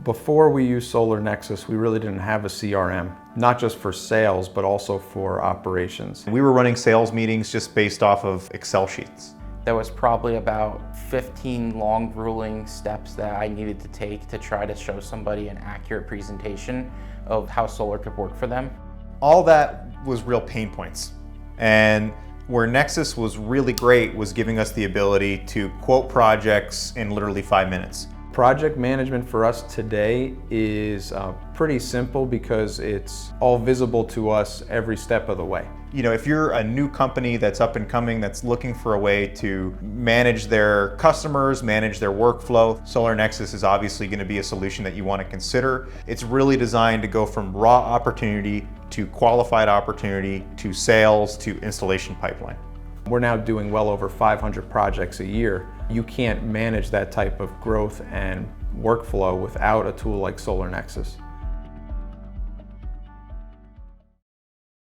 Before we used Solar Nexus, we really didn't have a CRM, not just for sales, but also for operations. We were running sales meetings just based off of Excel sheets. There was probably about 15 long, grueling steps that I needed to take to try to show somebody an accurate presentation of how solar could work for them. All that was real pain points. And where Nexus was really great was giving us the ability to quote projects in literally 5 minutes. Project management for us today is pretty simple because it's all visible to us every step of the way. You know, if you're a new company that's up and coming, that's looking for a way to manage their customers, manage their workflow, Solar Nexus is obviously going to be a solution that you want to consider. It's really designed to go from raw opportunity to qualified opportunity to sales to installation pipeline. We're now doing well over 500 projects a year. You can't manage that type of growth and workflow without a tool like Solar Nexus.